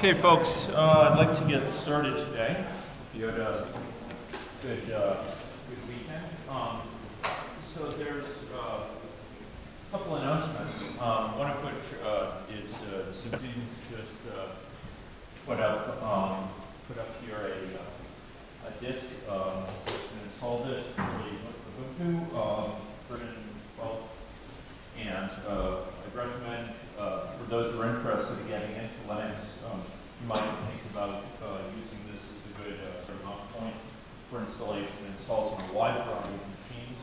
Okay, folks, I'd like to get started today. You had a good weekend. So there's a couple announcements, one of which is Susie just put up here a disk and installed this for the Ubuntu version 12, and I'd recommend for those who are interested in getting into Linux, you might think about using this as a good sort of mount point for installation. It installs on a wide variety of machines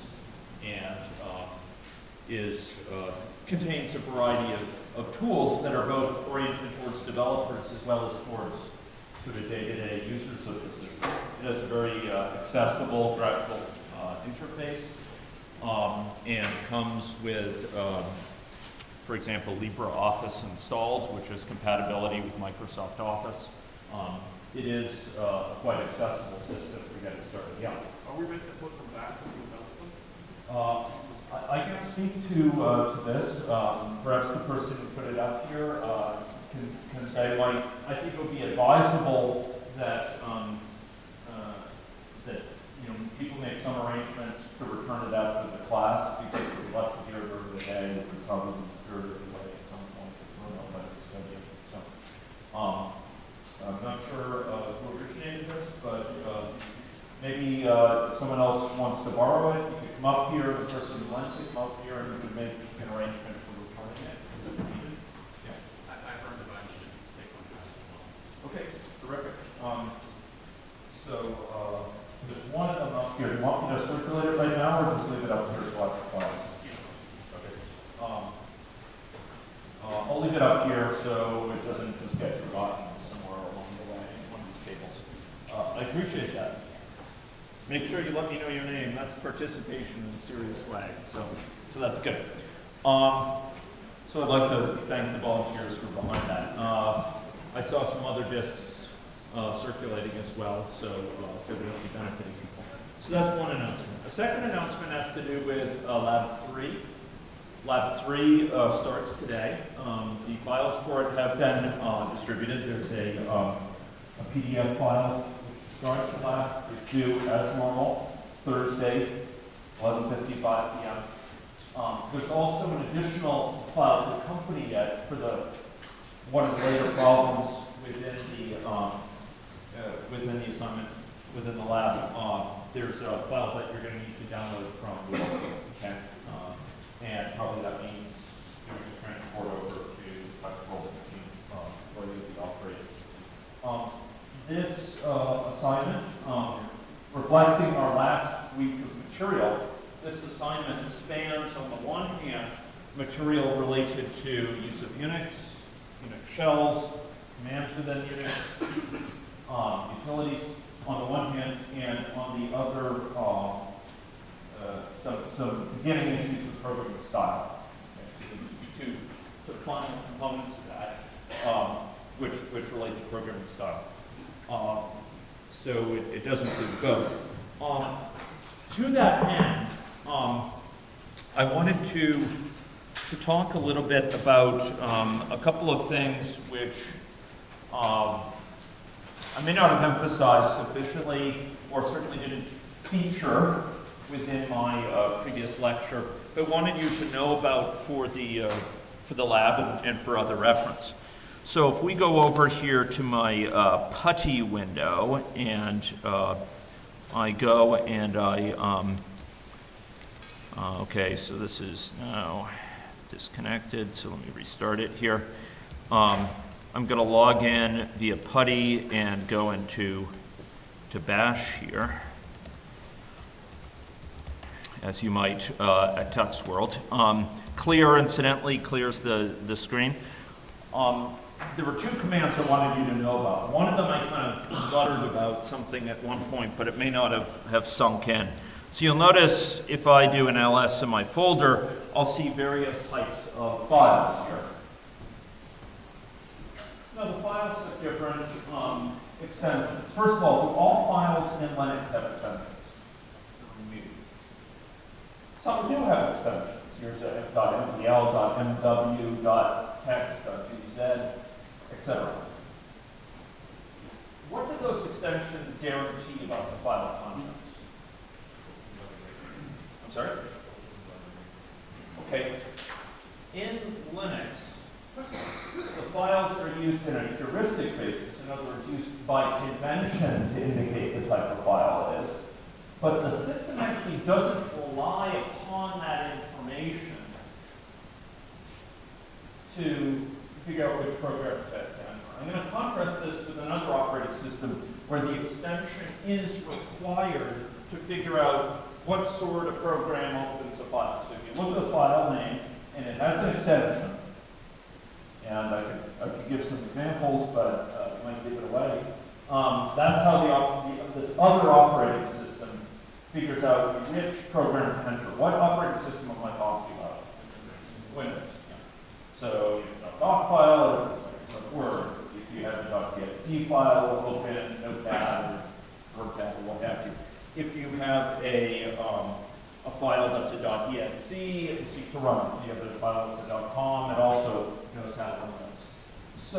and contains a variety of tools that are both oriented towards developers as well as towards sort of day-to-day users of the system. It has a very accessible graphical interface and comes with for example, LibreOffice installed, which is compatibility with Microsoft Office. It is a quite accessible system to get it started. Yeah. Are we meant to put them back when we develop them? I can speak to this. Perhaps the person who put it up here can say why. I think it would be advisable that people make some arrangements to return it out to the class, because if we left it here during the day, it would probably be spirited away at some point for no better study. So I'm not sure who originated this, but maybe someone else wants to borrow it. You could come up here, the person who lent it, come up here, and you could make an arrangement for returning it. Yeah. I heard about you just take one pass as well. Okay, terrific. There's one of them up here. Do you want me to circulate it right now, or just leave it up here to watch the file? Okay. I'll leave it up here so it doesn't just get forgotten somewhere along the way in one of these tables. I appreciate that. Make sure you let me know your name. That's participation in a serious way. So that's good. So I'd like to thank the volunteers who are behind that. I saw some other discs circulating as well, so it's evidently benefiting people. So that's one announcement. A second announcement has to do with Lab 3. Lab 3 starts today. The files for it have been distributed. There's a PDF file which starts Lab 2 as normal, Thursday, 11:55 p.m. There's also an additional file to accompany it for one of the later problems within the assignment, within the lab. There's a file that you're going to need to download from Google. Okay? And probably that means doing a transport over to Flexible Machine where you'll be operating. This assignment, reflecting our last week of material, this assignment spans, on the one hand, material related to use of Unix, Unix shells, commands within Unix, utilities on the one hand, and on the other, some beginning issues of programming style. Okay, so the final components of that, which relate to programming style. So it does include both. To that end, I wanted to talk a little bit about a couple of things which I may not have emphasized sufficiently, or certainly didn't feature within my previous lecture, but wanted you to know about for the lab and for other reference. So if we go over here to my PuTTY window, and I go and okay, so this is now disconnected, so let me restart it here. I'm going to log in via PuTTY and go into Bash here, as you might at TuxWorld. Clear, incidentally, clears the screen. There were two commands I wanted you to know about. One of them I kind of muttered about something at one point, but it may not have sunk in. So you'll notice if I do an ls in my folder, I'll see various types of files here. Now the files have different extensions. First of all, do all files in Linux have extensions? Some do have extensions. Here's a .mdl, .mw, .text, .gz, etc. extensions guarantee about the file contents? I'm sorry? Okay. In Linux, the files are used in a heuristic basis, in other words, used by convention to indicate the type of file it is. But the system actually doesn't rely upon that information to figure out which program to enter. I'm going to contrast this with another operating system where the extension is required to figure out what sort of program opens a file. So if you look at the file name and it has an extension, and I could give some examples, but you might give it away. That's how this other operating system figures out which program to enter. What operating system am I talking about? Windows. Yeah. So you have a doc file, or Word. If you have a .txt file, open Notepad, or WordPad, or what have you. If you have a file that's a .exe, you seek to run it. If you have a file that's a .com, it also knows how to run this. So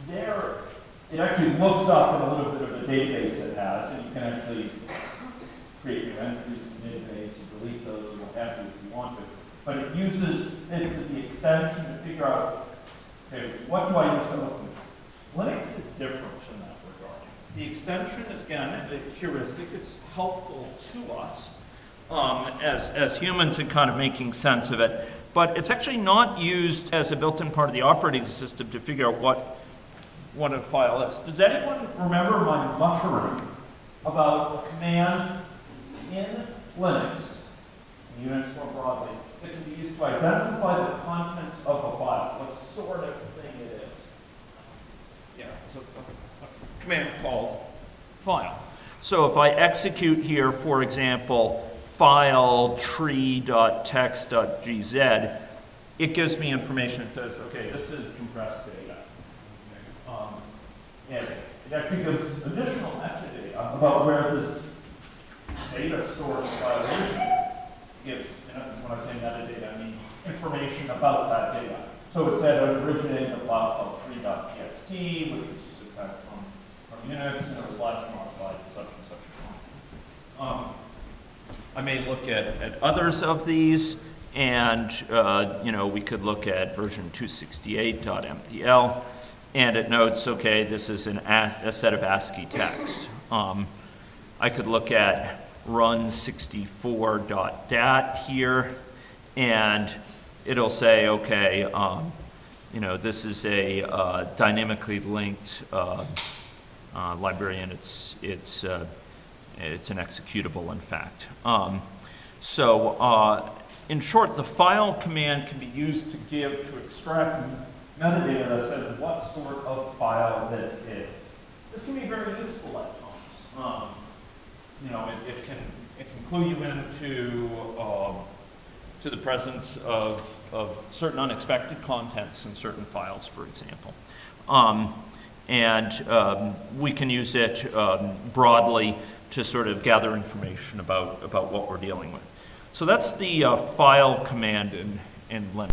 there, it actually looks up in a little bit of the database it has, and you can actually create new entries in the database and delete those and what have you if you want to. But it uses this as the extension to figure out, okay, what do I use to open it? Linux is different in that regard. The extension is, again, a heuristic. It's helpful to us as humans in kind of making sense of it. But it's actually not used as a built-in part of the operating system to figure out what a file is. Does anyone remember my muttering about a command in Linux, Unix more broadly, that can be used to identify the contents of a file, what sort of thing it is? Yeah, it's a command called file. So if I execute here, for example, file tree.txt.gz, it gives me information. It says, okay, this is compressed data. And it actually gives additional metadata about where this data stored in the file originated. It gives, when I say metadata, I mean information about that data. So it said it originated in a file called tree.txt, which is in fact from Unix, and it was last modified at such and such a time. I may look at others of these, and we could look at version 268.mdl, and it notes, okay, this is a set of ASCII text. I could look at run64.dat here, and it'll say, okay, this is a dynamically linked library, and it's an executable, in fact. In short, the file command can be used to extract metadata that says what sort of file this is. This can be very useful at times. It can clue you into to the presence of certain unexpected contents in certain files, for example. We can use it broadly to sort of gather information about what we're dealing with. So that's the file command in Linux.